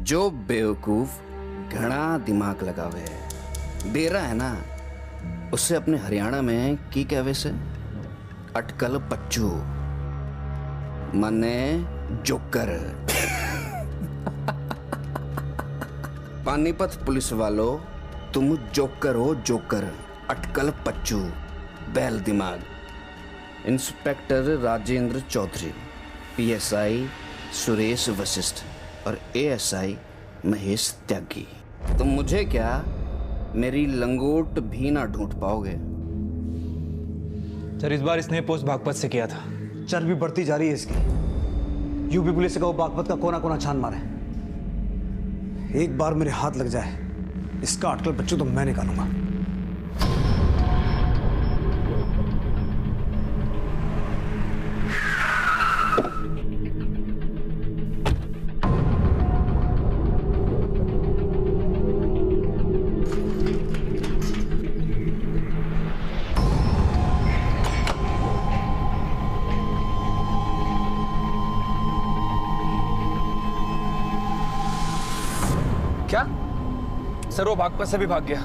जो बेवकूफ घना दिमाग लगावे है दे रहा है ना, उससे अपने हरियाणा में की कहवे से अटकल पच्चू मने जोकर। पानीपत पुलिस वालों, तुम जोकर हो, जोकर, अटकल पच्चू, बैल दिमाग। इंस्पेक्टर राजेंद्र चौधरी, पीएसआई सुरेश वशिष्ठ और एएसआई महेश त्यागी। तुम मुझे क्या, मेरी लंगोट भी ना ढूंढ पाओगे। सर, इस बार इसने पोस्ट बागपत से किया था। चर्बी बढ़ती जा रही है इसकी। यूपी पुलिस से कहो बागपत का कोना कोना छान मारे। एक बार मेरे हाथ लग जाए, इसका अटकल बच्चों तो मैं निकालूंगा। क्या सर, वो बागपत से भी भाग गया?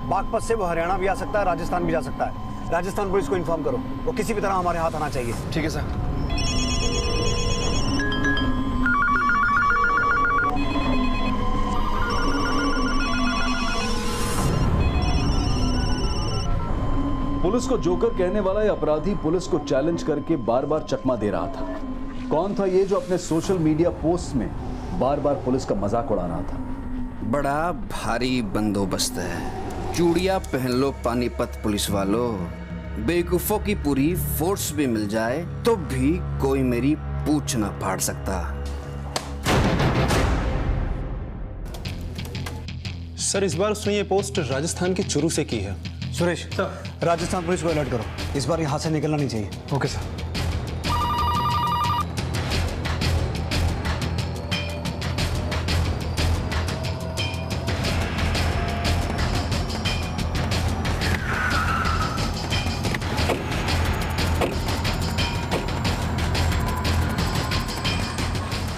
बागपत से वो हरियाणा भी आ सकता है, राजस्थान भी जा सकता है। राजस्थान पुलिस को इन्फॉर्म करो, वो किसी भी तरह हमारे हाथ आना चाहिए। ठीक है सर। पुलिस को जोकर कहने वाला यह अपराधी पुलिस को चैलेंज करके बार बार चकमा दे रहा था। कौन था ये जो अपने सोशल मीडिया पोस्ट में बार बार पुलिस का मजाक उड़ा रहा था? बड़ा भारी बंदोबस्त है। चूड़ियां पहन लो पानीपत पुलिस वालों। बेवकूफों की पूरी फोर्स भी मिल जाए तो भी कोई मेरी पूछ ना फाड़ सकता। सर, इस बार उसने ये पोस्ट राजस्थान के चुरू से की है। सुरेश, राजस्थान पुलिस को अलर्ट करो, इस बार यहाँ से निकलना नहीं चाहिए। Okay sir.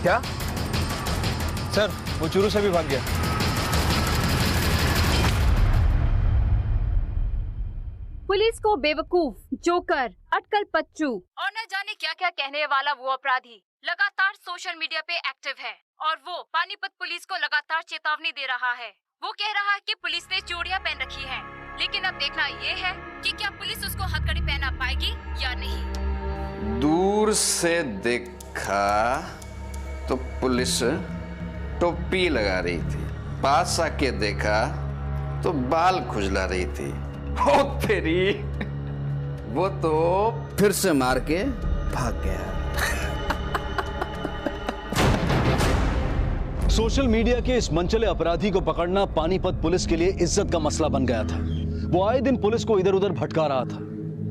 क्या सर, वो चुरू से भी भाग गया? पुलिस को बेवकूफ, जोकर, अटकल पच्चू और न जाने क्या क्या कहने वाला वो अपराधी लगातार सोशल मीडिया पे एक्टिव है और वो पानीपत पुलिस को लगातार चेतावनी दे रहा है। वो कह रहा है कि पुलिस ने चूड़ियां पहन रखी हैं, लेकिन अब देखना ये है कि क्या पुलिस उसको हथकड़ी पहना पाएगी या नहीं। दूर से देखा तो पुलिस टोपी लगा रही थी, पास आके देखा तो बाल खुजला रही थी। ओ तेरी, वो तो फिर से मार के भाग गया। सोशल मीडिया के इस मनचले अपराधी को पकड़ना पानीपत पुलिस के लिए इज्जत का मसला बन गया था। वो आए दिन पुलिस को इधर उधर भटका रहा था,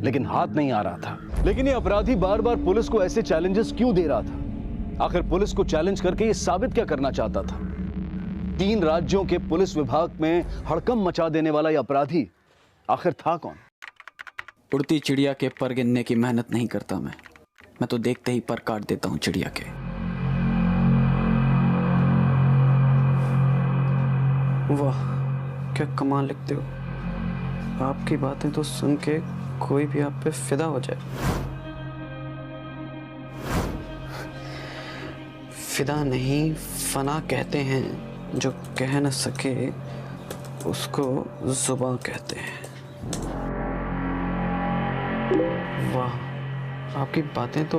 लेकिन हाथ नहीं आ रहा था। लेकिन ये अपराधी बार बार पुलिस को ऐसे चैलेंजेस क्यों दे रहा था? आखिर पुलिस को चैलेंज करके ये साबित क्या करना चाहता था? 3 राज्यों के पुलिस विभाग में हड़कंप मचा देने वाला यह अपराधी आखिर था कौन? उड़ती चिड़िया के पर गिनने की मेहनत नहीं करता मैं तो देखते ही पर काट देता हूँ चिड़िया के। वाह, क्या कमाल लिखते हो। आपकी बातें तो सुन के कोई भी आप पे फिदा हो जाए। फिदा नहीं, फना कहते हैं। जो कह न सके उसको जुबां कहते हैं। वाह, आपकी बातें तो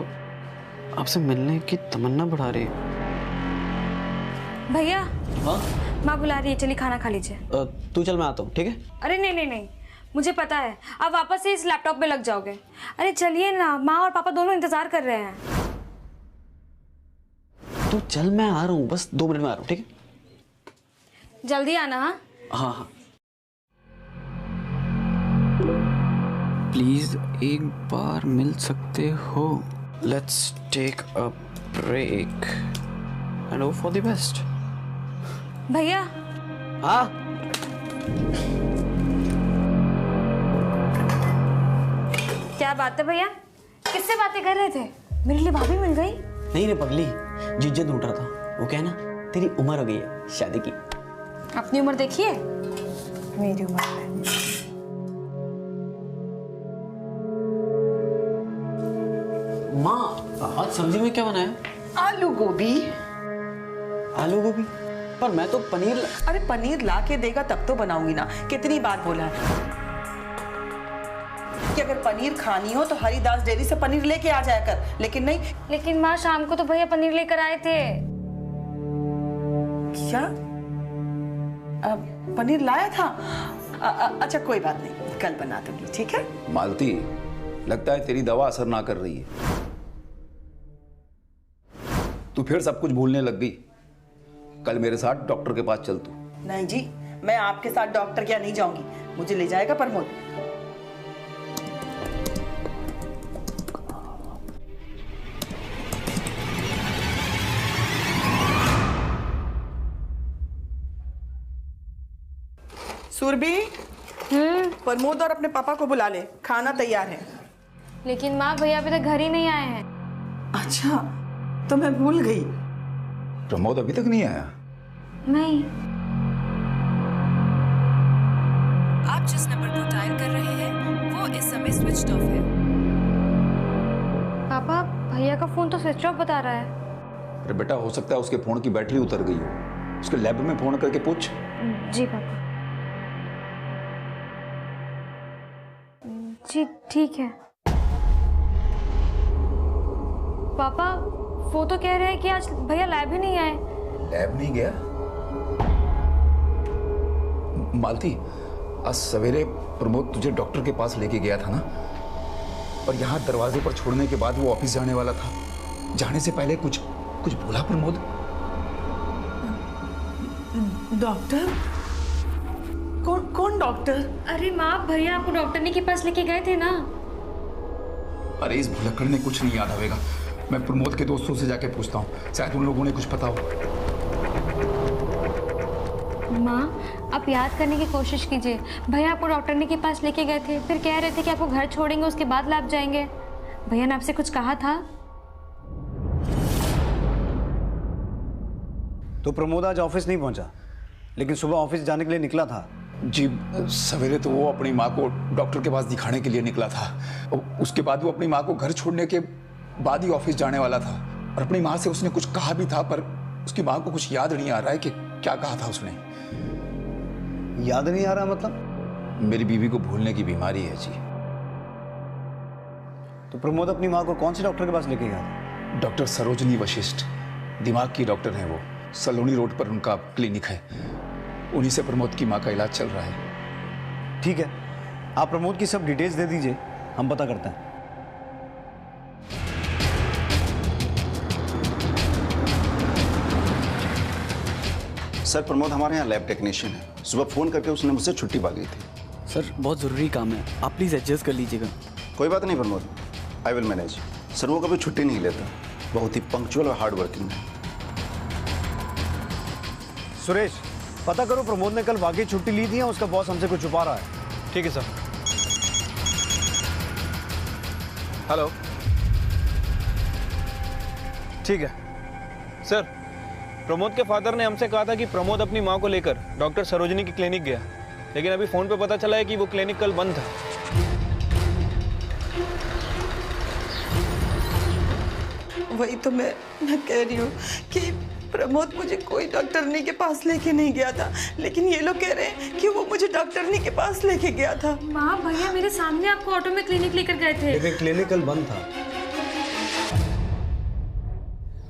आपसे मिलने की तमन्ना बढ़ा रही है। भैया, हाँ, माँ बुला रही है, चलिए खाना खा लीजिए। तू चल, मैं आता हूँ। ठीक है? अरे नहीं नहीं नहीं, मुझे पता है आप वापस से इस लैपटॉप पे लग जाओगे। अरे चलिए ना, माँ और पापा दोनों इंतजार कर रहे हैं। तू चल, मैं आ रहा हूँ, बस 2 मिनट में आ रहा हूँ। ठीक है? जल्दी आना। हाँ हाँ हाँ। प्लीज एक बार मिल सकते हो? Let's take a break and hope for the best. भैया। हाँ, क्या बात है भैया, किससे बातें कर रहे थे? मेरे लिए भाभी मिल गई? नहीं रे पगली, जीजा ढूंढ रहा था। वो क्या है ना, तेरी उम्र हो गई है शादी की। अपनी उम्र देखिए, मेरी उम्र है। माँ, आज सब्जी में क्या बनाया? आलू गोभी। आलू गोभी? पर मैं तो पनीर अरे पनीर ला के देगा तब तो बनाऊंगी ना। कितनी बार बोला है कि अगर पनीर खानी हो तो हरिदास डेयरी से पनीर लेके आ जाया कर, लेकिन नहीं। लेकिन माँ शाम को तो भैया पनीर लेकर आए थे। क्या? पनीर लाया था? अच्छा कोई बात नहीं, कल बना दूंगी, ठीक है? मालती, लगता है तेरी दवा असर ना कर रही है। तू फिर सब कुछ भूलने लग गई। कल मेरे साथ डॉक्टर के पास चल तू। नहीं जी, मैं आपके साथ डॉक्टर के यहाँ नहीं जाऊंगी, मुझे ले जाएगा प्रमोद। सुरभि, प्रमोद और अपने पापा को बुला ले, खाना तैयार है। लेकिन माँ भैया अभी तक घर ही नहीं आए हैं। अच्छा, तो मैं भूल गई। प्रमोद अभी तक नहीं आया? नहीं। आप जिस नंबर को डायल कर रहे हैं वो इस समय स्विच्ड ऑफ है। पापा, भैया का फोन तो स्विच ऑफ बता रहा है। अरे बेटा, हो सकता है उसके फोन की बैटरी उतर गई हो। उसके लैब में फोन करके पूछ। जी पापा। जी ठीक है। पापा, वो तो कह रहे हैं कि आज भैया लैब ही नहीं आए। लैब नहीं गया? मालती, आज सवेरे प्रमोद तुझे डॉक्टर के पास लेके गया था ना, और यहाँ दरवाजे पर छोड़ने के बाद वो ऑफिस जाने वाला था। जाने से पहले कुछ बोला प्रमोद? डॉक्टर? कौन डॉक्टर? अरे माँ, भैया आपको डॉक्टर के पास लेके गए थे ना। अरे इस भुलक्कड़ ने कुछ नहीं याद आवेगा। मैं प्रमोद के दोस्तों से जाके पूछता हूँ, शायद उन लोगों ने कुछ पता हो। माँ, आप याद करने की कोशिश कीजिए। भैया आपको डॉक्टर के पास लेके गए थे, फिर कह रहे थे कि आपको घर छोड़ेंगे, उसके बाद लैब जाएंगे। भैया ने आपसे कुछ कहा था? तो प्रमोद आज ऑफिस नहीं पहुंचा, लेकिन सुबह ऑफिस जाने के लिए निकला था। जी, सवेरे तो वो अपनी माँ को डॉक्टर के पास दिखाने के लिए निकला था। उसके बाद वो अपनी माँ को घर छोड़ने के बाद ही ऑफिस जाने वाला था। और अपनी माँ से उसने कुछ कहा भी था, पर उसकी माँ को कुछ याद नहीं आ रहा है कि क्या कहा था उसने। याद नहीं आ रहा मतलब? मेरी बीवी को भूलने की बीमारी है जी। तो प्रमोद अपनी माँ को कौन से डॉक्टर के पास लेके गया था? डॉक्टर सरोजनी वशिष्ठ, दिमाग की डॉक्टर हैं वो। सलोनी रोड पर उनका क्लिनिक है। उन्हीं से प्रमोद की माँ का इलाज चल रहा है। ठीक है, आप प्रमोद की सब डिटेल्स दे दीजिए, हम पता करते हैं। सर, प्रमोद हमारे यहाँ लैब टेक्नीशियन है। सुबह फ़ोन करके उसने मुझसे छुट्टी मांगी थी। सर, बहुत ज़रूरी काम है, आप प्लीज़ एडजस्ट कर लीजिएगा। कोई बात नहीं Pramod, I will manage. Sir, वो कभी छुट्टी नहीं लेता, बहुत ही पंक्चुअल और हार्ड वर्किंग है। सुरेश, पता करो प्रमोद ने कल वाकई छुट्टी ली थी या उसका बॉस हमसे कुछ छुपा रहा है। ठीक है सर। हेलो, ठीक है सर। प्रमोद के फादर ने हमसे कहा था कि प्रमोद अपनी माँ को लेकर डॉक्टर सरोजनी की क्लिनिक गया, लेकिन अभी फोन पे पता चला है कि वो क्लिनिक कल बंद था। वही तो मैं कह रही हूँ कि प्रमोद मुझे कोई डॉक्टरनी के पास लेके नहीं गया था, लेकिन ये लोग कह रहे हैं कि वो मुझे डॉक्टरनी के पास लेके गया था। माँ, भैया मेरे सामने आपको ऑटो में क्लिनिक लेकर गए थे। लेकिन क्लिनिक कल बंद था।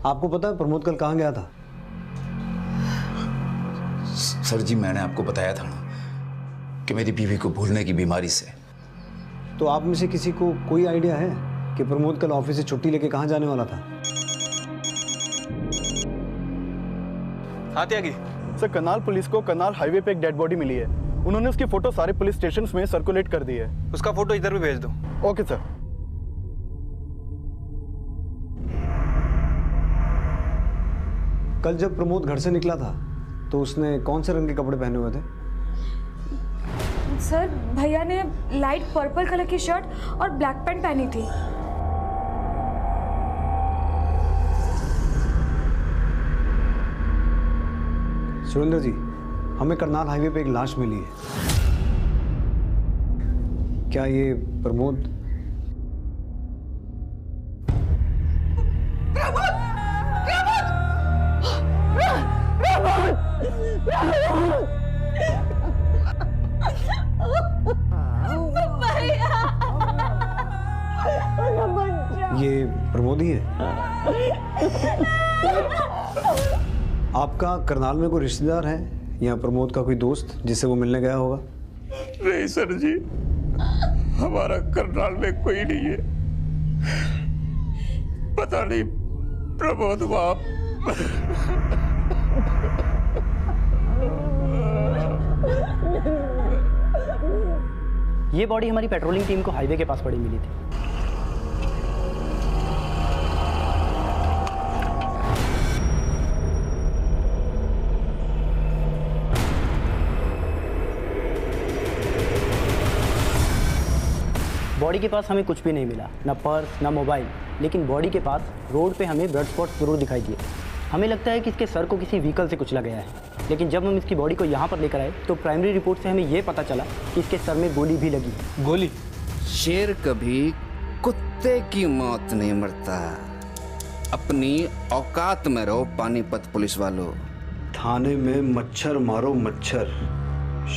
आपको पता है प्रमोद कल कहाँ गया था? सर जी, मैंने आपको बताया था ना कि मेरी बीवी को भूलने की बीमारी से। तो आप में से किसी को कोई आइडिया है कि प्रमोद कल ऑफिस से छुट्टी लेके कहाँ जाने वाला था? हाँ त्यागी। सर, करनाल पुलिस को करनाल हाईवे पे एक डेड बॉडी मिली है। उन्होंने उसकी फोटो सारे पुलिस स्टेशन में सर्कुलेट कर दी है। उसका फोटो इधर भी भेज दो। Okay sir. कल जब प्रमोद घर से निकला था तो उसने कौन से रंग के कपड़े पहने हुए थे? सर, भैया ने लाइट पर्पल कलर की शर्ट और ब्लैक पैंट पहनी थी। सुरेंद्र जी, हमें करनाल हाईवे पे एक लाश मिली है। क्या ये प्रमोद? ये प्रमोद ही है? आपका करनाल में कोई रिश्तेदार है या प्रमोद का कोई दोस्त जिससे वो मिलने गया होगा? नहीं सर जी, हमारा करनाल में कोई नहीं है। पता नहीं प्रमोद बाप। ये बॉडी हमारी पेट्रोलिंग टीम को हाईवे के पास पड़ी मिली थी। बॉडी के पास हमें कुछ भी नहीं मिला, ना पर्स ना मोबाइल, लेकिन बॉडी के पास रोड पे हमें ब्लड स्पॉट जरूर दिखाई दिए। हमें लगता है कि इसके सर को किसी व्हीकल से कुचला गया है, लेकिन जब हम इसकी बॉडी को यहाँ पर लेकर आए तो प्राइमरी रिपोर्ट से हमें ये पता चला कि इसके सर में गोली भी लगी। गोली? शेर कभी कुत्ते की मौत नहीं मरता। अपनी औकात में रहो पानीपत पुलिस वालों। थाने में मच्छर मारो मच्छर,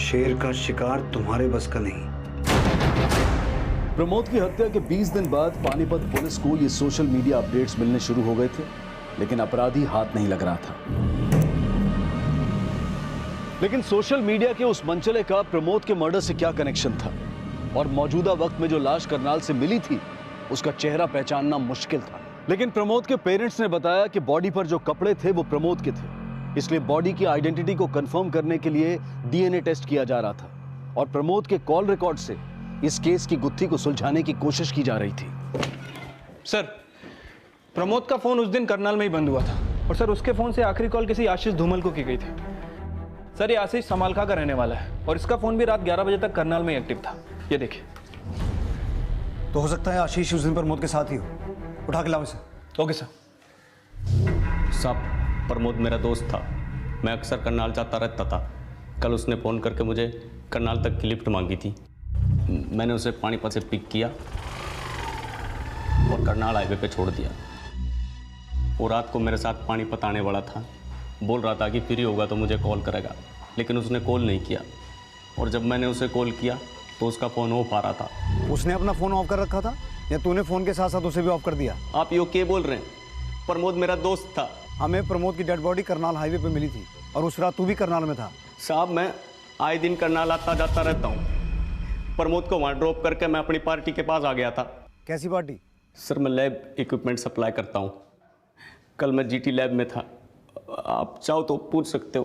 शेर का शिकार तुम्हारे बस का नहीं। प्रमोद की हत्या के 20 दिन बाद पानीपत पुलिस को ये सोशल मीडिया अपडेट्स मिलने शुरू हो गए थे, लेकिन अपराधी हाथ नहीं लग रहा था। लेकिन सोशल मीडिया के उस मंचले का प्रमोद के मर्डर से क्या कनेक्शन था, और मौजूदा वक्त में जो लाश करनाल से मिली थी उसका चेहरा पहचानना मुश्किल था। लेकिन प्रमोद के पेरेंट्स ने बताया कि बॉडी पर जो कपड़े थे वो प्रमोद के थे, इसलिए बॉडी की आइडेंटिटी को कंफर्म करने के लिए डीएनए टेस्ट किया जा रहा था, और प्रमोद के कॉल रिकॉर्ड से इस केस की गुत्थी को सुलझाने की कोशिश की जा रही थी। सर, प्रमोद का फोन उस दिन करनाल में ही बंद हुआ था, और सर उसके फोन से आखिरी कॉल किसी आशीष धूमल को की गई थी। सर, ये आशीष समालखा का रहने वाला है, और इसका फोन भी रात 11 बजे तक करनाल में एक्टिव था। ये देखिए। तो हो सकता है आशीष उस दिन प्रमोद के साथ ही हो। उठा के लाओ इसे। Okay sir. साहब, प्रमोद मेरा दोस्त था, मैं अक्सर करनाल जाता रहता था। कल उसने फ़ोन करके मुझे करनाल तक की लिफ्ट मांगी थी। मैंने उसे पानीपत से पिक किया और करनाल हाईवे पे छोड़ दिया। वो रात को मेरे साथ पानीपत आने वाला था, बोल रहा था कि फ्री होगा तो मुझे कॉल करेगा, लेकिन उसने कॉल नहीं किया, और जब मैंने उसे कॉल किया तो उसका फ़ोन ऑफ आ रहा था। उसने अपना फ़ोन ऑफ कर रखा था या तूने फ़ोन के साथ साथ उसे भी ऑफ कर दिया? आप यो क्या बोल रहे हैं? प्रमोद मेरा दोस्त था। हमें प्रमोद की डेड बॉडी करनाल हाईवे पे मिली थी, और उस रात तू भी करनाल में था। साहब, मैं आए दिन करनाल आता जाता रहता हूँ। प्रमोद को वहाँ ड्रॉप करके मैं अपनी पार्टी के पास आ गया था। कैसी पार्टी? सर, मैं लैब इक्विपमेंट सप्लाई करता हूँ। कल मैं जीटी लैब में था, आप चाहो तो पूछ सकते हो।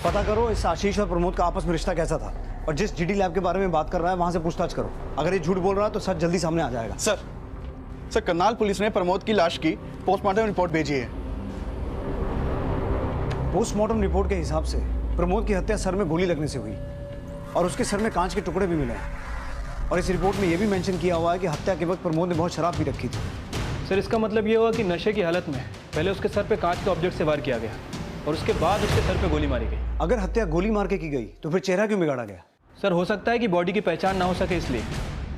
पता करो इस आशीष और प्रमोद का आपस में रिश्ता कैसा था, और जिस जीटी लैब के बारे में बात कर रहा है वहां से पूछताछ करो। अगर ये झूठ बोल रहा है तो सच जल्दी सामने आ जाएगा। सर, करनाल पुलिस ने प्रमोद की लाश की पोस्टमार्टम रिपोर्ट भेजी है। पोस्टमार्टम रिपोर्ट के हिसाब से प्रमोद की हत्या सर में गोली लगने से हुई, और उसके सर में कांच के टुकड़े भी मिले हैं। और इस रिपोर्ट में यह भी मेंशन किया हुआ है कि हत्या के वक्त प्रमोद ने बहुत शराब पी रखी थी। सर, इसका मतलब ये हुआ कि नशे की हालत में पहले उसके सर पे कांच के ऑब्जेक्ट से वार किया गया, और उसके बाद उसके सर पे गोली मारी गई। अगर हत्या गोली मार के की गई तो फिर चेहरा क्यों बिगाड़ा गया? सर, हो सकता है कि बॉडी की पहचान ना हो सके, इसलिए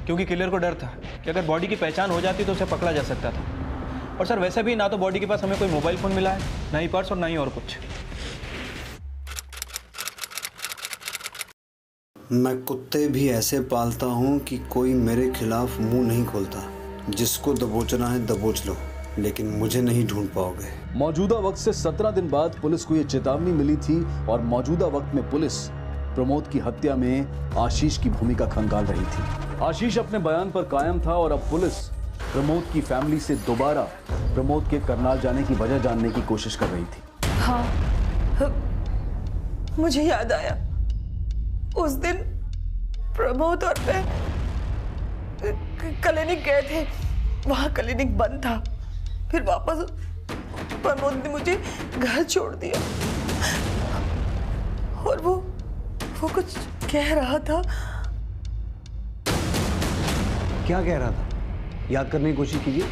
क्योंकि किलर को डर था कि अगर बॉडी की पहचान हो जाती तो उसे पकड़ा जा सकता था। और सर, वैसे भी ना तो बॉडी के पास हमें कोई मोबाइल फ़ोन मिला है, ना ही पर्स, और ना ही और कुछ। मैं कुत्ते भी ऐसे पालता हूँ कि कोई मेरे खिलाफ मुंह नहीं खोलता। जिसको दबोचना है दबोच लो, लेकिन मुझे नहीं ढूंढ पाओगे। मौजूदा वक्त से 17 दिन बाद पुलिस को यह चेतावनी मिली थी, और मौजूदा वक्त में पुलिस प्रमोद की हत्या में आशीष की भूमिका खंगाल रही थी। आशीष अपने बयान पर कायम था, और अब पुलिस प्रमोद की फैमिली से दोबारा प्रमोद के करनाल जाने की वजह जानने की कोशिश कर रही थी। हाँ, मुझे याद आया, उस दिन प्रमोद और मैं क्लिनिक गए थे। वहाँ क्लिनिक बंद था, फिर वापस प्रमोद ने मुझे घर छोड़ दिया, और वो कुछ कह रहा था। क्या कह रहा था? याद करने की कोशिश कीजिए।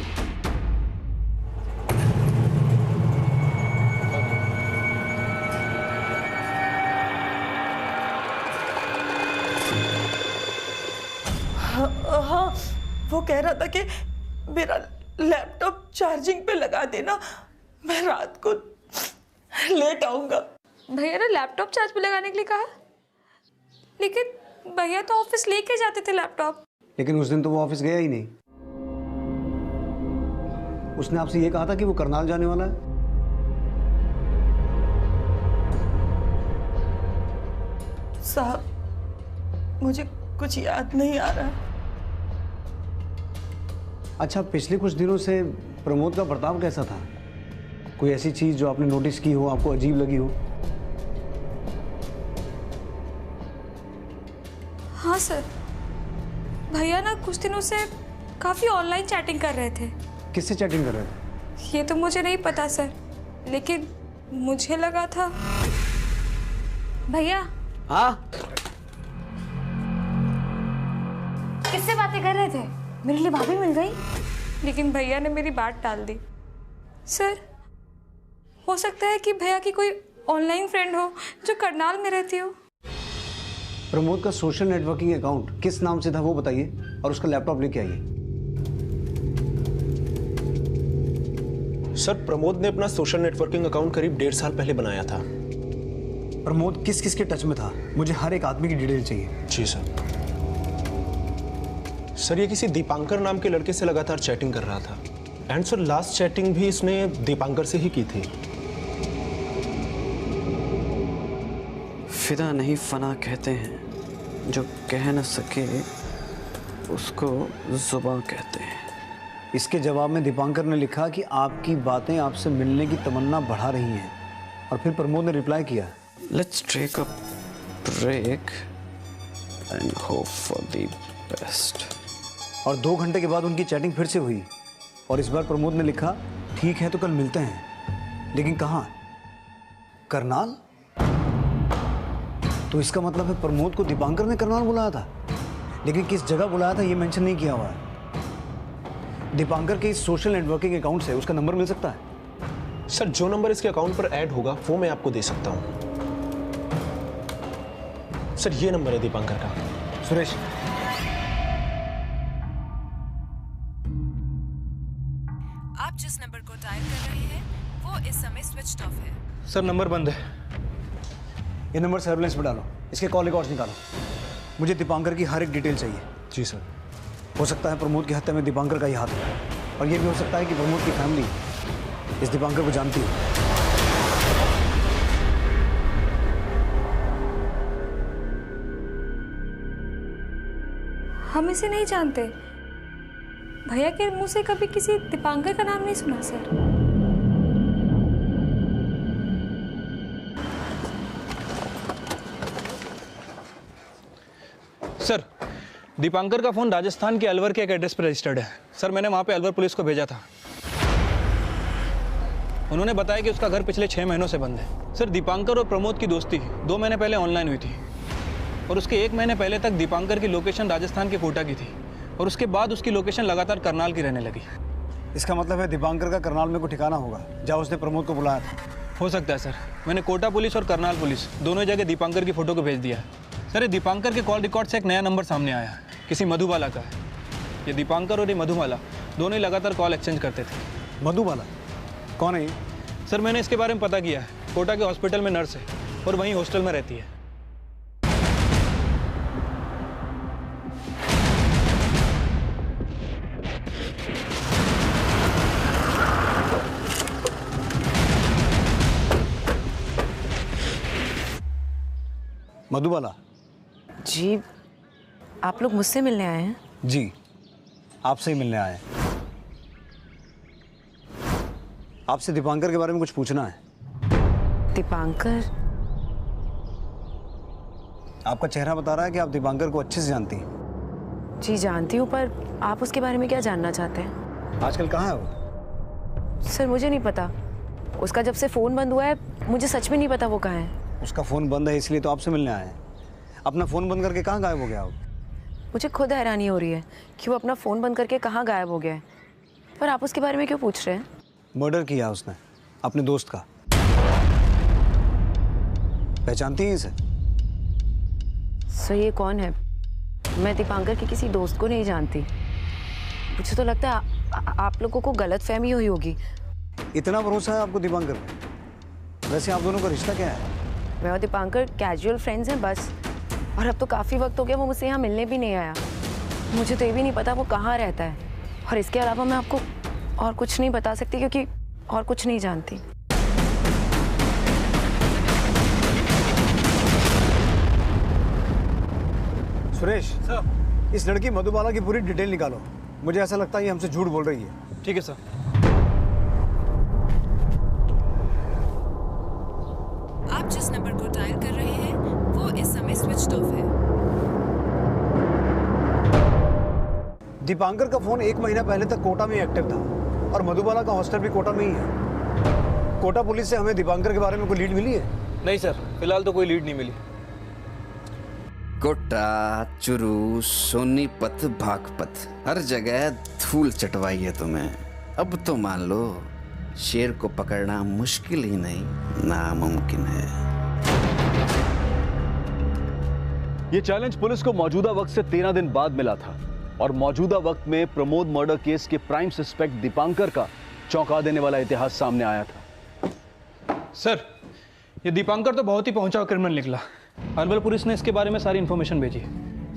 वो कह रहा था कि मेरा लैपटॉप चार्जिंग पे लगा देना, मैं रात को लेट आऊंगा। भैया ने लैपटॉप चार्ज पे लगाने के लिए कहा, लेकिन भैया तो ऑफिस लेके जाते थे लैपटॉप। लेकिन उस दिन तो वो ऑफिस गया ही नहीं। उसने आपसे ये कहा था कि वो करनाल जाने वाला है। साहब मुझे कुछ याद नहीं आ रहा। अच्छा, पिछले कुछ दिनों से प्रमोद का बर्ताव कैसा था? कोई ऐसी चीज जो आपने नोटिस की हो, आपको अजीब लगी हो? हाँ सर, भैया ना कुछ दिनों से काफी ऑनलाइन चैटिंग कर रहे थे। किससे चैटिंग कर रहे थे? ये तो मुझे नहीं पता सर, लेकिन मुझे लगा था। भैया। हाँ, किससे बातें कर रहे थे? मेरे लिए भाभी मिल गई। लेकिन भैया ने मेरी बात टाल दी। सर, हो सकता है कि भैया की कोई ऑनलाइन फ्रेंड हो जो करनाल में रहती हो। प्रमोद का सोशल नेटवर्किंग अकाउंट किस नाम से था वो बताइए, और उसका लैपटॉप लेके आइए। सर, प्रमोद ने अपना सोशल नेटवर्किंग अकाउंट करीब 1.5 साल पहले बनाया था। प्रमोद किस किस के टच में था? मुझे हर एक आदमी की डिटेल चाहिए। जी सर। सर, ये किसी दीपांकर नाम के लड़के से लगातार चैटिंग कर रहा था। एंड सर, लास्ट चैटिंग भी इसने दीपांकर से ही की थी। फिदा नहीं फना कहते हैं, जो कह न सके उसको जुबां कहते हैं। इसके जवाब में दीपांकर ने लिखा कि आपकी बातें आपसे मिलने की तमन्ना बढ़ा रही हैं, और फिर प्रमोद ने रिप्लाई किया, let's take a break and hope for the best. और 2 घंटे के बाद उनकी चैटिंग फिर से हुई, और इस बार प्रमोद ने लिखा, ठीक है तो कल मिलते हैं, लेकिन कहाँ? करनाल। तो इसका मतलब है प्रमोद को दीपांकर ने करनाल बुलाया था, लेकिन किस जगह बुलाया था ये मेंशन नहीं किया हुआ है। दीपांकर के इस सोशल नेटवर्किंग अकाउंट से उसका नंबर मिल सकता है? सर, जो नंबर इसके अकाउंट पर ऐड होगा वो मैं आपको दे सकता हूँ। सर, ये नंबर है दीपांकर का। सुरेश, आप जिस नंबर को डायल कर रहे हैं वो इस समय स्विच्ड ऑफ है। सर, नंबर बंद है। ये नंबर सर्विलेंस में डालो, इसके कॉल रिकॉर्ड्स निकालो। मुझे दीपांकर की हर एक डिटेल चाहिए। जी सर। हो सकता है प्रमोद की हत्या में दीपांकर का ही हाथ है, और ये भी हो सकता है कि प्रमोद की फैमिली इस दीपांकर को जानती है। हम इसे नहीं जानते। भैया के मुंह से कभी किसी दीपांकर का नाम नहीं सुना सर। सर, दीपांकर का फोन राजस्थान के अलवर के एक एड्रेस पर रजिस्टर्ड है। सर, मैंने वहां पे अलवर पुलिस को भेजा था। उन्होंने बताया कि उसका घर पिछले 6 महीनों से बंद है। सर, दीपांकर और प्रमोद की दोस्ती 2 महीने पहले ऑनलाइन हुई थी, और उसके 1 महीने पहले तक दीपांकर की लोकेशन राजस्थान के कोटा की थी, और उसके बाद उसकी लोकेशन लगातार करनाल की रहने लगी। इसका मतलब है दीपांकर का करनाल में कोई ठिकाना होगा जहाँ उसने प्रमोद को बुलाया था। हो सकता है सर। मैंने कोटा पुलिस और करनाल पुलिस दोनों जगह दीपांकर की फोटो को भेज दिया है। सर, ये दीपांकर के कॉल रिकॉर्ड से एक नया नंबर सामने आया है, किसी मधुबाला का है। ये दीपांकर और ये मधुबाला दोनों ही लगातार कॉल एक्सचेंज करते थे। मधुबाला कौन है ये? सर, मैंने इसके बारे में पता किया है। कोटा के हॉस्पिटल में नर्स है और वहीं हॉस्टल में रहती है। मधुबाला जी, आप लोग मुझसे मिलने आए हैं? जी, आपसे ही मिलने आए हैं। आपसे दीपांकर के बारे में कुछ पूछना है। दीपांकर? आपका चेहरा बता रहा है कि आप दीपांकर को अच्छे से जानती हैं। जी जानती हूँ, पर आप उसके बारे में क्या जानना चाहते हैं? आजकल कहाँ है वो? सर, मुझे नहीं पता। उसका जब से फ़ोन बंद हुआ है मुझे सच में नहीं पता वो कहाँ है। उसका फ़ोन बंद है इसलिए तो आपसे मिलने आए हैं। अपना फ़ोन बंद करके कहाँ गायब हो गया वो? मुझे खुद हैरानी हो रही है कि वो अपना फ़ोन बंद करके कहाँ गायब हो गया है, पर आप उसके बारे में क्यों पूछ रहे हैं? मर्डर किया उसने अपने दोस्त का। पहचानती हैं इसे? सर, ये कौन है? मैं दीपांकर के किसी दोस्त को नहीं जानती। मुझे तो लगता है आप लोगों को गलतफहमी हुई होगी। इतना भरोसा है आपको दीपांकर पे? वैसे आप दोनों का रिश्ता क्या है? मैं और दीपांकर कैजुअल फ्रेंड्स हैं बस। और अब तो काफ़ी वक्त हो गया वो मुझसे यहाँ मिलने भी नहीं आया। मुझे तो ये भी नहीं पता वो कहाँ रहता है। और इसके अलावा मैं आपको और कुछ नहीं बता सकती क्योंकि और कुछ नहीं जानती। सुरेश सर, इस लड़की मधुबाला की पूरी डिटेल निकालो। मुझे ऐसा लगता है ये हमसे झूठ बोल रही है। ठीक है सर। आप जिस नंबर को डायल कर रहे हैं वो इस समय स्विच ऑफ है। दीपांकर का फोन 1 महीना पहले तक कोटा में एक्टिव था और मधुबाला का हॉस्टल भी कोटा में ही है। कोटा पुलिस से हमें दीपांकर के बारे में कोई लीड मिली है? नहीं सर, फिलहाल तो कोई लीड नहीं मिली। कोटा, चुरू, सोनीपत, बागपत, हर जगह धूल चटवाई है तुम्हें। अब तो मान लो शेर को पकड़ना मुश्किल ही नहीं नामुमकिन है। ये चैलेंज पुलिस को मौजूदा वक्त से 13 दिन बाद मिला था और मौजूदा वक्त में प्रमोद मर्डर केस के प्राइम सस्पेक्ट दीपांकर का चौंका देने वाला इतिहास सामने आया था। सर, ये दीपांकर तो बहुत ही पहुंचा हुआ क्रिमिनल निकला। अरवल पुलिस ने इसके बारे में सारी इन्फॉर्मेशन भेजी।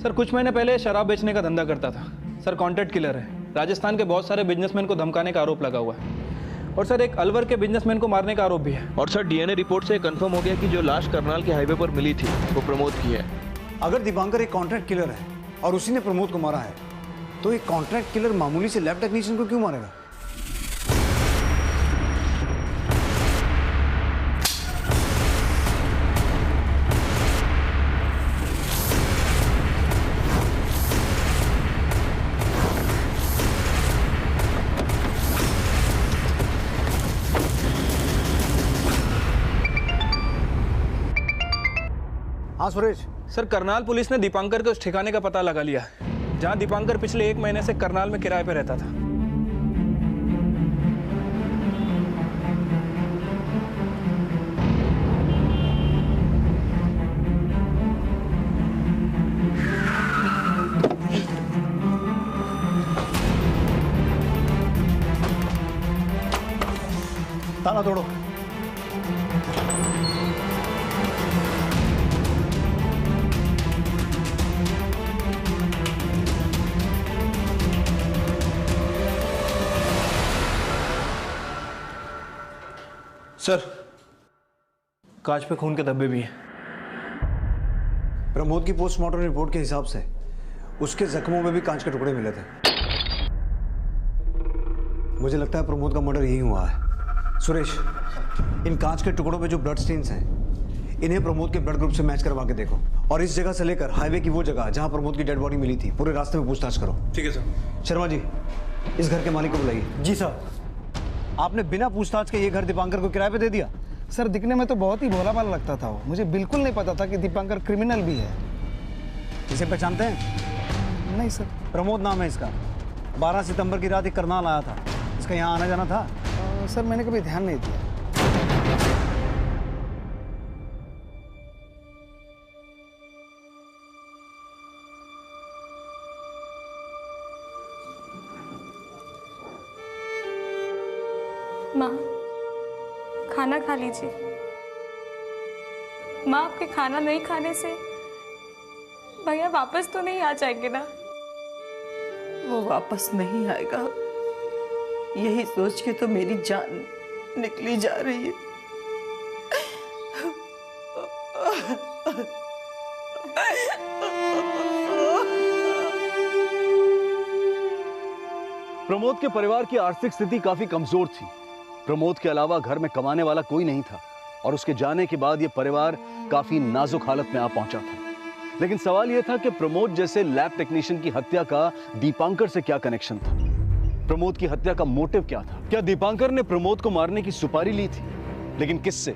सर, कुछ महीने पहले शराब बेचने का धंधा करता था। सर, कॉन्ट्रैक्ट किलर है। राजस्थान के बहुत सारे बिजनेसमैन को धमकाने का आरोप लगा हुआ है। और सर, एक अलवर के बिजनेसमैन को मारने का आरोप भी है। और सर, डीएनए रिपोर्ट से कंफर्म हो गया कि जो लाश करनाल के हाईवे पर मिली थी वो प्रमोद की है। अगर दीपांकर एक कॉन्ट्रैक्ट किलर है और उसी ने प्रमोद को मारा है तो एक कॉन्ट्रैक्ट किलर मामूली से लैब टेक्नीशियन को क्यों मारेगा? हाँ सुरेश। सर, करनाल पुलिस ने दीपांकर के उस ठिकाने का पता लगा लिया जहां दीपांकर पिछले 1 महीने से करनाल में किराए पे रहता था। ताला तोड़ो। सर, कांच पे खून के धब्बे भी हैं। प्रमोद की पोस्टमार्टम रिपोर्ट के हिसाब से उसके जख्मों में भी कांच के टुकड़े मिले थे। मुझे लगता है प्रमोद का मर्डर यही हुआ है। सुरेश, इन कांच के टुकड़ों पे जो ब्लड स्टेन्स हैं इन्हें प्रमोद के ब्लड ग्रुप से मैच करवा के देखो और इस जगह से लेकर हाईवे की वो जगह जहां प्रमोद की डेड बॉडी मिली थी पूरे रास्ते में पूछताछ करो। ठीक है सर। शर्मा जी, इस घर के मालिक को बुलाइए। जी सर। आपने बिना पूछताछ के ये घर दीपांकर को किराए पे दे दिया? सर, दिखने में तो बहुत ही भोला भाला लगता था वो। मुझे बिल्कुल नहीं पता था कि दीपांकर क्रिमिनल भी है। इसे पहचानते हैं? नहीं सर। प्रमोद नाम है इसका। 12 सितंबर की रात एक करनाल आया था। इसका यहाँ आना जाना था? सर, मैंने कभी ध्यान नहीं दिया। माँ, खाना खा लीजिए। माँ, आपके खाना नहीं खाने से भैया वापस तो नहीं आ जाएंगे ना? वो वापस नहीं आएगा, यही सोच के तो मेरी जान निकली जा रही है। प्रमोद के परिवार की आर्थिक स्थिति काफी कमजोर थी। प्रमोद के अलावा घर में कमाने वाला कोई नहीं था और उसके जाने के बाद यह परिवार काफी नाजुक हालत में आ पहुंचा था। लेकिन सवाल यह था कि प्रमोद जैसे लैब टेक्नीशियन की हत्या का दीपांकर से क्या कनेक्शन था? प्रमोद की हत्या का मोटिव क्या था? क्या दीपांकर ने प्रमोद को मारने की सुपारी ली थी? लेकिन किससे?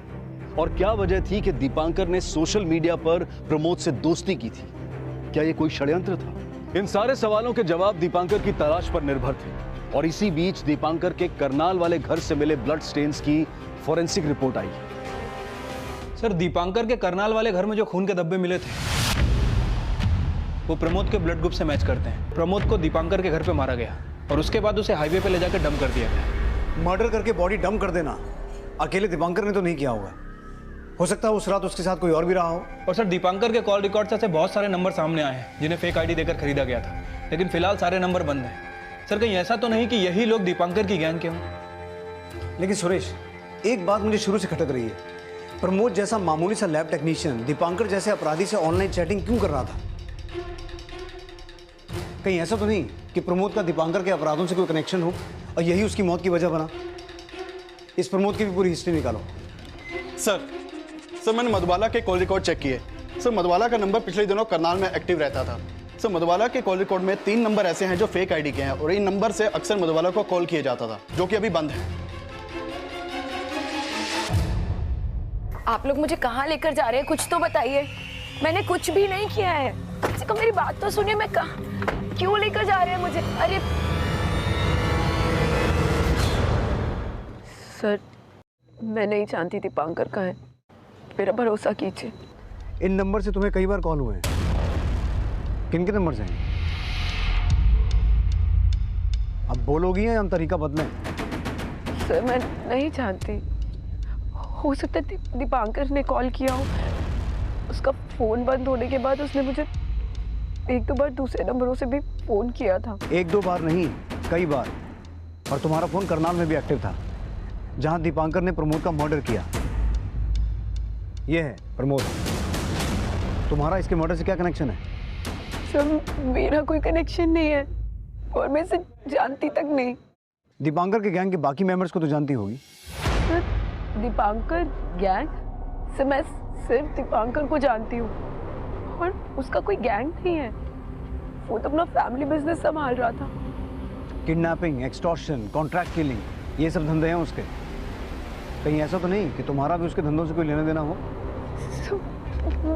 और क्या वजह थी कि दीपांकर ने सोशल मीडिया पर प्रमोद से दोस्ती की थी? क्या यह कोई षड्यंत्र था? इन सारे सवालों के जवाब दीपांकर की तलाश पर निर्भर थे और इसी बीच दीपांकर के करनाल वाले घर से मिले ब्लड स्टेन्स की फॉरेंसिक रिपोर्ट आई। सर, दीपांकर के करनाल वाले घर में जो खून के धब्बे मिले थे वो प्रमोद के ब्लड ग्रुप से मैच करते हैं। प्रमोद को दीपांकर के घर पे मारा गया और उसके बाद उसे हाईवे पे ले जाकर डंप कर दिया गया। मर्डर करके बॉडी डंप कर देना अकेले दीपांकर ने तो नहीं किया होगा। हो सकता है उस रात उसके साथ कोई और भी रहा हो। और सर दीपांकर के कॉल रिकॉर्ड से बहुत सारे नंबर सामने आए हैं जिन्हें फेक आईडी देकर खरीदा गया था, लेकिन फिलहाल सारे नंबर बंद हैं। सर कहीं ऐसा तो नहीं कि यही लोग दीपांकर की गैंग के हों? लेकिन सुरेश, एक बात मुझे शुरू से खटक रही है, प्रमोद जैसा मामूली सा लैब टेक्नीशियन दीपांकर जैसे अपराधी से ऑनलाइन चैटिंग क्यों कर रहा था? कहीं ऐसा तो नहीं कि प्रमोद का दीपांकर के अपराधों से कोई कनेक्शन हो और यही उसकी मौत की वजह बना? इस प्रमोद की भी पूरी हिस्ट्री निकालो। सर मैंने मधुबाला के कॉल रिकॉर्ड चेक किए। सर मधुबाला का नंबर पिछले दिनों करनाल में एक्टिव रहता था। सर मधुबाला के कॉल रिकॉर्ड में 3 नंबर ऐसे हैं जो फेक आईडी के हैं और इन नंबर से अक्सर मधुबाला को कॉल किया जाता था, जो कि अभी बंद है। आप लोग मुझे कहाँ लेकर जा रहे हैं, कुछ तो बताइए। मैंने कुछ भी नहीं किया है। मेरी बात तो सुनिए, मैं कहाँ क्यों लेकर जा रहे हैं मुझे? अरे सर मैं नहीं जानती दीपांकर का है, मेरा भरोसा कीजिए। इन नंबर से तुम्हें कई बार कॉल हुए हैं, किन के नंबर से हैं? अब बोलोगी या हम तरीका बदलें? सर मैं नहीं जानती, हो सकता है दीपांकर ने कॉल किया हो। उसका फ़ोन बंद होने के बाद उसने मुझे 1-2 बार दूसरे नंबरों से भी फ़ोन किया था। 1-2 बार नहीं, कई बार। और तुम्हारा फ़ोन करनाल में भी एक्टिव था, जहां दीपांकर ने प्रमोद का मर्डर किया। ये है प्रमोद। तुम्हारा इसके मर्डर से क्या कनेक्शन है? सर मेरा कोई कनेक्शन नहीं है और मैं इसे जानती तक नहीं। दीपांकर के गैंग के बाकी मेंबर्स को तो जानती होगी। Sir Dipankar gang? सर मैं सिर्फ दीपांकर को जानती हूँ और उसका कोई गैंग नहीं है। वो तो अपना फैमिली बिजनेस संभाल रहा था। किडनैपिंग, एक्सटॉर्शन, कॉन्ट्रैक्ट किलिंग, ये सब धंधे हैं उसके। कहीं ऐसा तो नहीं कि तुम्हारा भी उसके धंधों से कोई लेना देना हो?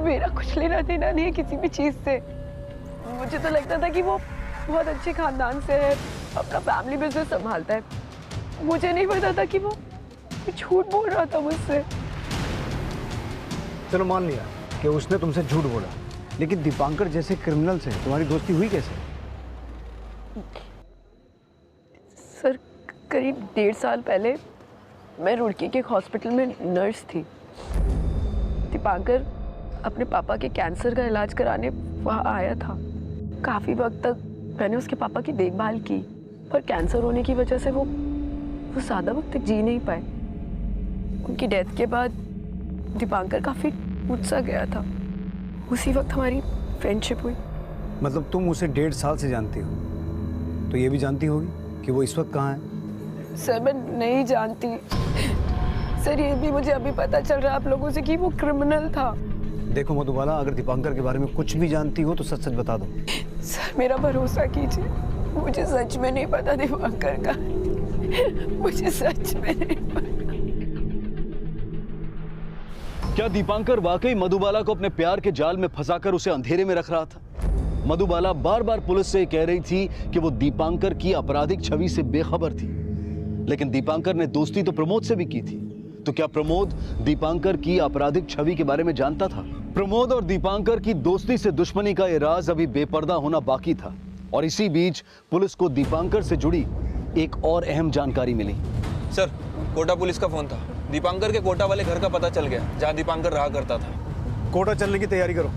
मेरा कुछ लेना देना नहीं है किसी भी चीज़ से। मुझे तो लगता था कि वो बहुत अच्छे खानदान से है, अपना फैमिली बिजनेस संभालता है। मुझे नहीं पता था कि वो झूठ बोल रहा था मुझसे। चलो मान लिया कि उसने तुमसे झूठ बोला, लेकिन दीपांकर जैसे क्रिमिनल से तुम्हारी दोस्ती हुई कैसे? सर करीब 1.5 साल पहले मैं रुड़की के एक हॉस्पिटल में नर्स थी। दीपांकर अपने पापा के कैंसर का इलाज कराने वहाँ आया था। काफ़ी वक्त तक मैंने उसके पापा की देखभाल की, पर कैंसर होने की वजह से वो ज़्यादा वक्त तक जी नहीं पाए। उनकी डेथ के बाद दीपांकर काफ़ी टूट-सा गया था। उसी वक्त हमारी फ्रेंडशिप हुई। मतलब तुम उसे 1.5 साल से जानती हो, तो ये भी जानती होगी कि वो इस वक्त कहाँ है? सर मैं नहीं जानती। सर ये भी मुझे अभी पता चल रहा है आप लोगों से कि वो क्रिमिनल था। देखो मधुबाला, अगर दीपांकर के बारे में कुछ भी जानती हो तो सच सच बता दो। सर मेरा भरोसा कीजिए, मुझे सच में नहीं पता दीपांकर का। मुझे सच में नहीं पता। क्या दीपांकर वाकई मधुबाला को अपने प्यार के जाल में फंसाकर उसे अंधेरे में रख रहा था? मधुबाला बार बार पुलिस से कह रही थी कि वो दीपांकर की आपराधिक छवि से बेखबर थी, लेकिन दीपांकर ने दोस्ती तो प्रमोद से भी की थी। तो क्या प्रमोद दीपांकर की आपराधिक छवि के बारे में जानता था? प्रमोद और दीपांकर की दोस्ती से दुश्मनी का ये राज अभी बेपर्दा होना बाकी था, और इसी बीच पुलिस को दीपांकर से जुड़ी एक और अहम जानकारी मिली। सर कोटा पुलिस का फोन था। दीपांकर के कोटा वाले घर का पता चल गया, जहां दीपांकर रहा करता था। कोटा चलने की तैयारी करो।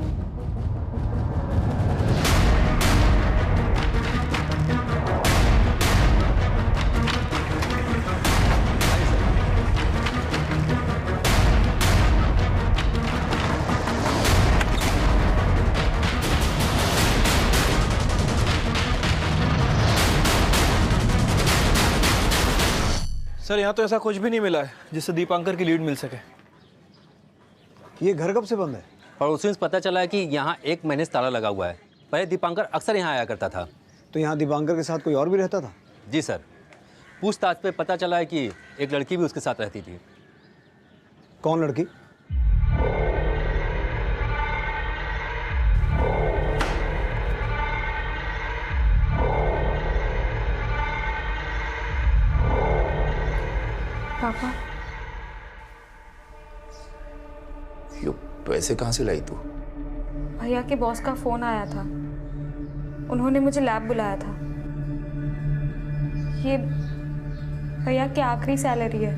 सर यहाँ तो ऐसा कुछ भी नहीं मिला है जिससे दीपांकर की लीड मिल सके। ये घर कब से बंद है? पड़ोसियों से पता चला है कि यहाँ 1 महीने से ताला लगा हुआ है। पहले दीपांकर अक्सर यहाँ आया करता था। तो यहाँ दीपांकर के साथ कोई और भी रहता था? जी सर, पूछताछ पे पता चला है कि एक लड़की भी उसके साथ रहती थी। कौन लड़की? पापा ये पैसे कहाँ से लाई तू? भैया के बॉस का फोन आया था, उन्होंने मुझे लैब बुलाया था। ये भैया की आखिरी सैलरी है।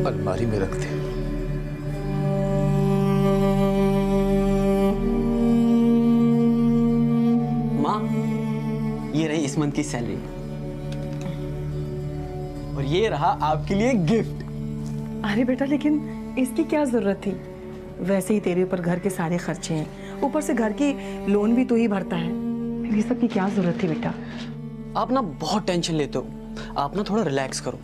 अलमारी में रख दे। माँ, ये रही इस मंथ की सैलरी और ये रहा आपके लिए गिफ्ट। अरे बेटा, लेकिन इसकी क्या जरूरत थी? वैसे ही तेरे ऊपर घर के सारे खर्चे हैं, ऊपर से घर की लोन भी तू ही भरता है, ये सब की क्या जरूरत थी बेटा? आप ना बहुत टेंशन लेते हो, आप ना थोड़ा रिलैक्स करो।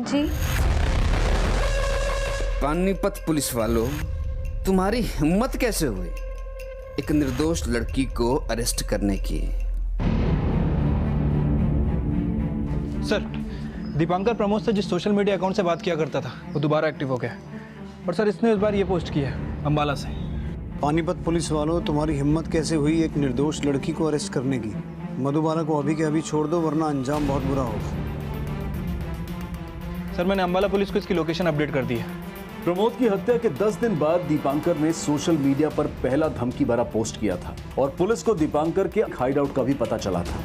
जी पानीपत पुलिस वालों, तुम्हारी हिम्मत कैसे हुई एक निर्दोष लड़की को अरेस्ट करने की? सर, दीपांकर प्रमोद से जिस सोशल मीडिया अकाउंट से बात किया करता था वो दोबारा एक्टिव हो गया है। और सर, इसने इस बार ये पोस्ट किया है अंबाला से। पानीपत पुलिस वालों, तुम्हारी हिम्मत कैसे हुई एक निर्दोष लड़की को अरेस्ट करने की? मधुबाला को अभी के अभी छोड़ दो, वरना अंजाम बहुत बुरा होगा। सर, मैंने अंबाला पुलिस को इसकी लोकेशन अपडेट कर दी है। प्रमोद की हत्या के 10 दिन बाद दीपांकर ने सोशल मीडिया पर पहला धमकी भरा पोस्ट किया था और पुलिस को दीपांकर के हाइडआउट का भी पता चला था।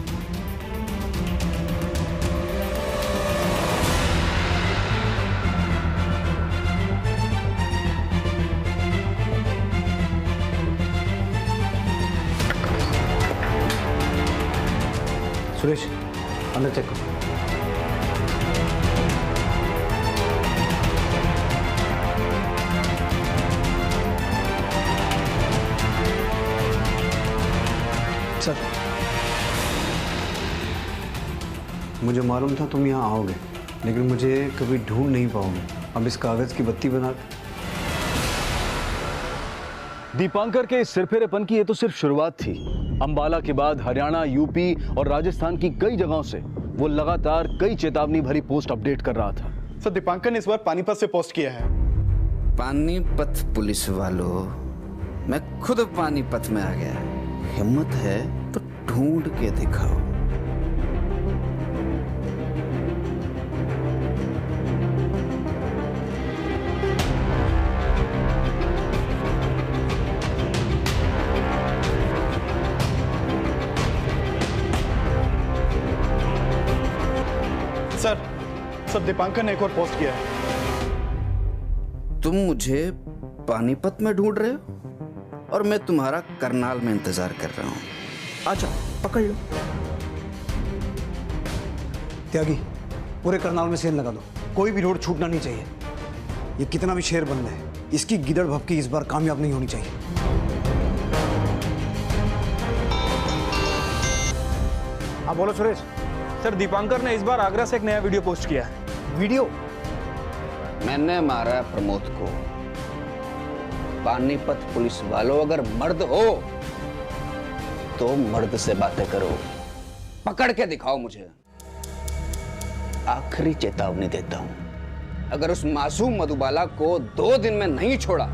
सुरेश, अंदर चेक करो। सर, मुझे मालूम था तुम यहाँ आओगे, लेकिन मुझे कभी ढूंढ नहीं पाओगे। अब इस कागज की बत्ती बना। दीपांकर के इस सिरफिरेपन की ये तो सिर्फ शुरुआत थी। अंबाला के बाद हरियाणा, यूपी और राजस्थान की कई जगहों से वो लगातार कई चेतावनी भरी पोस्ट अपडेट कर रहा था। सर, दीपांकर ने इस बार पानीपत से पोस्ट किया है। पानीपत पुलिस वालों, मैं खुद पानीपत में आ गया। हिम्मत है तो ढूंढ के दिखाओ। सर, दीपांकर ने एक और पोस्ट किया है। तुम मुझे पानीपत में ढूंढ रहे हो और मैं तुम्हारा करनाल में इंतजार कर रहा हूं। आजा, पकड़ लो। त्यागी, पूरे करनाल में सेल लगा दो, कोई भी रोड छूटना नहीं चाहिए। ये कितना भी शेर बन है, इसकी गिदड़ भपकी इस बार कामयाब नहीं होनी चाहिए। हाँ बोलो सुरेश। सर, दीपांकर ने इस बार आगरा से एक नया वीडियो पोस्ट किया है। वीडियो? मैंने मारा प्रमोद को। पानीपत पुलिस वालों, अगर मर्द हो तो मर्द से बातें करो, पकड़ के दिखाओ मुझे। आखिरी चेतावनी देता हूं, अगर उस मासूम मधुबाला को 2 दिन में नहीं छोड़ा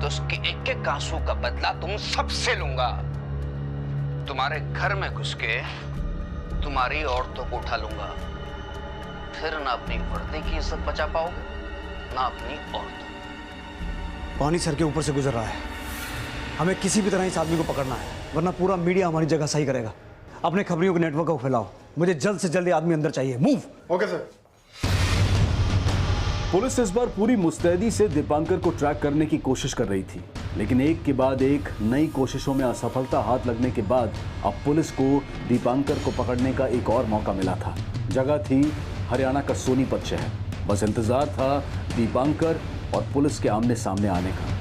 तो उसके एक एक आंसू का बदला तुम सबसे लूंगा। तुम्हारे घर में घुस के तुम्हारी औरतों को उठा लूंगा। फिर ना अपनी वर्दी की इज्जत बचा पाओगे, ना अपनी औरतों। पानी सर के ऊपर से गुजर रहा है, हमें किसी भी तरह इस आदमी को पकड़ना है, वरना पूरा मीडिया हमारी जगह सही करेगा। अपने खबरियों के नेटवर्क को फैलाओ, मुझे जल्द से जल्द आदमी अंदर चाहिए। मूव। Okay sir. पुलिस इस बार पूरी मुस्तैदी से दीपांकर को ट्रैक करने की कोशिश कर रही थी, लेकिन एक के बाद एक नई कोशिशों में असफलता हाथ लगने के बाद अब पुलिस को दीपांकर को पकड़ने का एक और मौका मिला था। जगह थी हरियाणा का सोनीपत शहर। बस इंतजार था दीपांकर और पुलिस के आमने सामने आने का।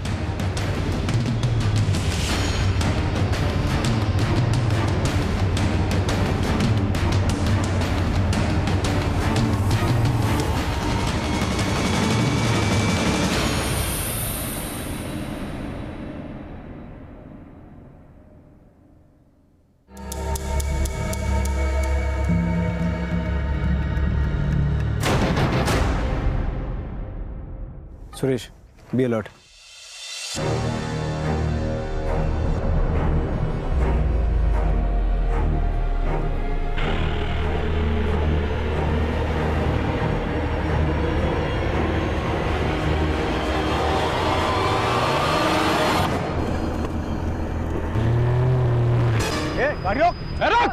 Suresh, be alert. गाड़ी रोक, रोक।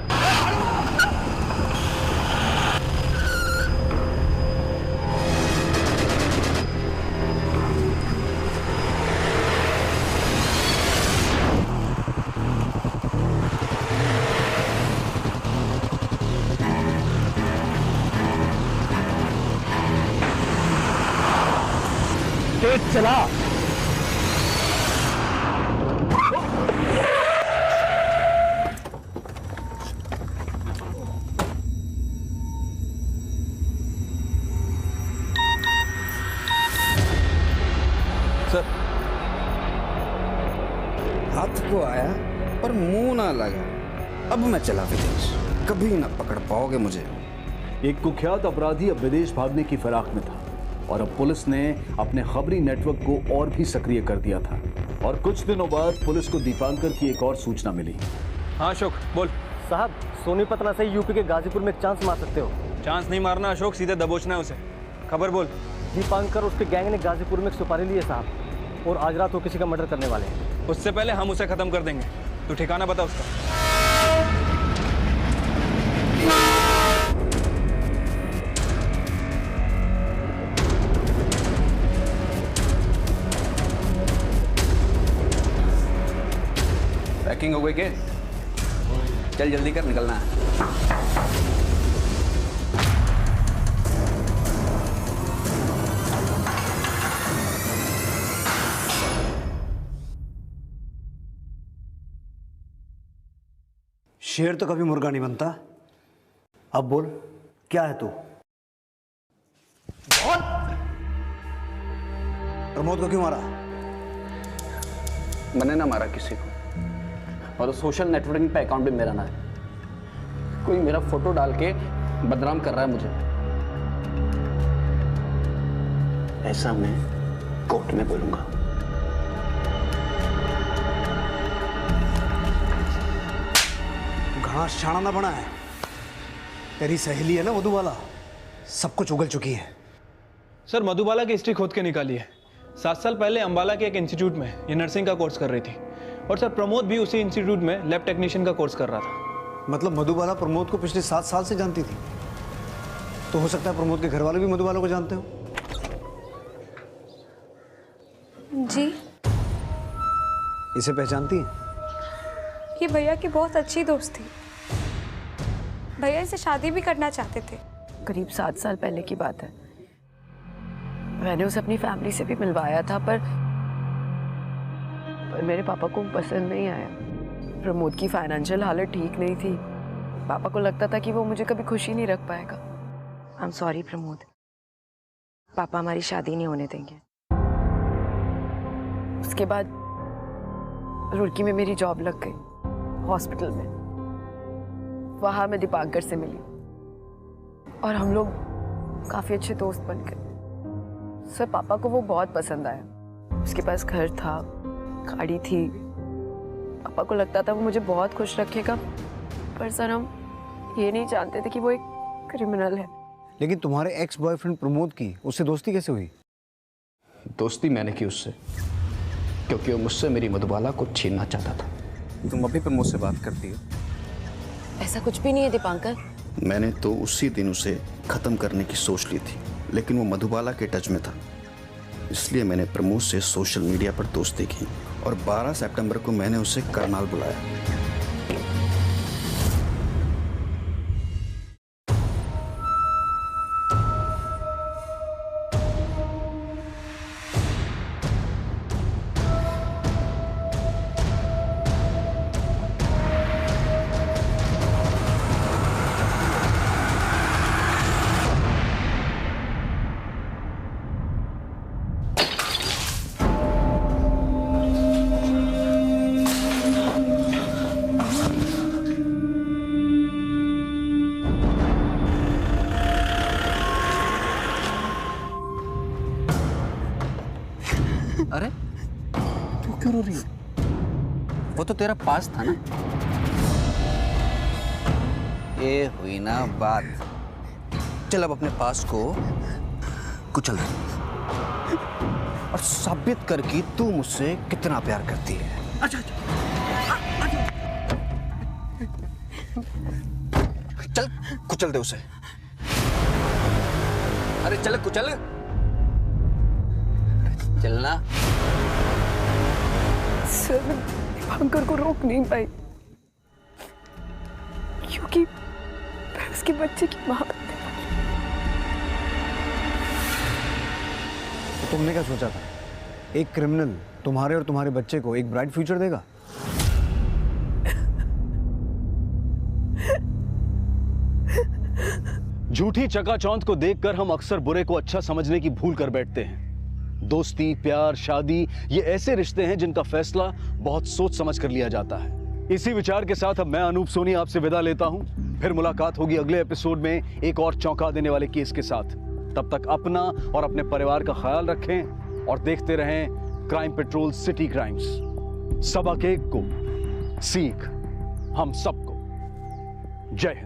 तेज चला। हाथ को आया पर मुंह ना लगा। अब मैं चला विदेश, कभी ना पकड़ पाओगे मुझे। एक कुख्यात अपराधी अब विदेश भागने की फिराक में था और अब पुलिस ने अपने खबरी नेटवर्क को और भी सक्रिय कर दिया था। और कुछ दिनों बाद पुलिस को दीपांकर की एक और सूचना मिली। हाँ अशोक बोल। साहब, सोनीपत से यूपी के गाजीपुर में एक चांस मार सकते हो। चांस नहीं मारना अशोक, सीधे दबोचना है उसे। खबर बोल। दीपांकर उसके गैंग ने गाजीपुर में एक सुपारी ली है साहब, और आज रात वो किसी का मर्डर करने वाले हैं। उससे पहले हम उसे खत्म कर देंगे। तू ठिकाना बता उसका। पैकिंग हो गई के? चल जल्दी कर, निकलना है। शेर तो कभी मुर्गा नहीं बनता। अब बोल, क्या है तू? प्रमोद को क्यों मारा? मैंने ना मारा किसी को, और सोशल नेटवर्किंग पे अकाउंट भी मेरा ना है। कोई मेरा फोटो डाल के बदनाम कर रहा है मुझे। ऐसा मैं कोर्ट में बोलूंगा। घास छाना ना बना है। तेरी सहेली है ना मधुबाला, सब कुछ उगल चुकी है। सर मधुबाला की हिस्ट्री खोद के निकाली है। 7 साल पहले अंबाला के एक इंस्टीट्यूट में ये नर्सिंग का कोर्स कर रही थी, और सर प्रमोद भी उसी इंस्टीट्यूट में लैब टेक्नीशियन का कोर्स कर रहा था। मतलब मधुबाला प्रमोद को पिछले 7 साल से जानती थी? तो हो सकता है प्रमोद के घर वाले भी मधुबाला को जानते हो। जी। इसे पहचानती है? ये भैया की बहुत अच्छी दोस्त थी। भैया इसे शादी भी करना चाहते थे। करीब 7 साल पहले की बात है। मैंने उसे अपनी फैमिली से भी मिलवाया था, पर मेरे पापा को पसंद नहीं आया। प्रमोद की फाइनेंशियल हालत ठीक नहीं थी। पापा को लगता था कि वो मुझे कभी खुशी नहीं रख पाएगा। आई एम सॉरी प्रमोद, पापा हमारी शादी नहीं होने देंगे। उसके बाद रुड़की में मेरी जॉब लग गई, हॉस्पिटल में। वहाँ मैं दीपांकर से मिली और हम लोग काफ़ी अच्छे दोस्त बन गए। सर पापा को वो बहुत पसंद आया। उसके पास घर था, गाड़ी थी। पापा को लगता था वो मुझे बहुत खुश रखेगा, पर सर हम ये नहीं जानते थे कि वो एक क्रिमिनल है। लेकिन तुम्हारे एक्स बॉयफ्रेंड प्रमोद की उससे दोस्ती कैसे हुई? दोस्ती मैंने की उससे, क्योंकि वो मुझसे मेरी मधुबाला को छीनना चाहता था। तुम अभी प्रमोद से बात करती हो? ऐसा कुछ भी नहीं है दीपांकर। मैंने तो उसी दिन उसे खत्म करने की सोच ली थी, लेकिन वो मधुबाला के टच में था। इसलिए मैंने प्रमोद से सोशल मीडिया पर दोस्ती की और 12 सितंबर को मैंने उसे करनाल बुलाया। वो तो तेरा पास था ना। ये हुई ना बात। चल अब अपने पास को कुचल दे और साबित कर कि तू मुझसे कितना प्यार करती है। अच्छा चल कुचल दे उसे। अरे चल कुचल, चलना। सर मैं दीपांकर को रोक नहीं पाई क्योंकि मैं उसके बच्चे की मां। तो तुमने क्या सोचा था? एक क्रिमिनल तुम्हारे और तुम्हारे बच्चे को एक ब्राइट फ्यूचर देगा? झूठी चकाचौंध को देखकर हम अक्सर बुरे को अच्छा समझने की भूल कर बैठते हैं। दोस्ती, प्यार, शादी ये ऐसे रिश्ते हैं जिनका फैसला बहुत सोच समझ कर लिया जाता है। इसी विचार के साथ अब मैं अनूप सोनी आपसे विदा लेता हूं। फिर मुलाकात होगी अगले एपिसोड में एक और चौंका देने वाले केस के साथ। तब तक अपना और अपने परिवार का ख्याल रखें और देखते रहें क्राइम पेट्रोल सिटी क्राइम्स। सबक एक को सीख हम सबको। जय हिंद।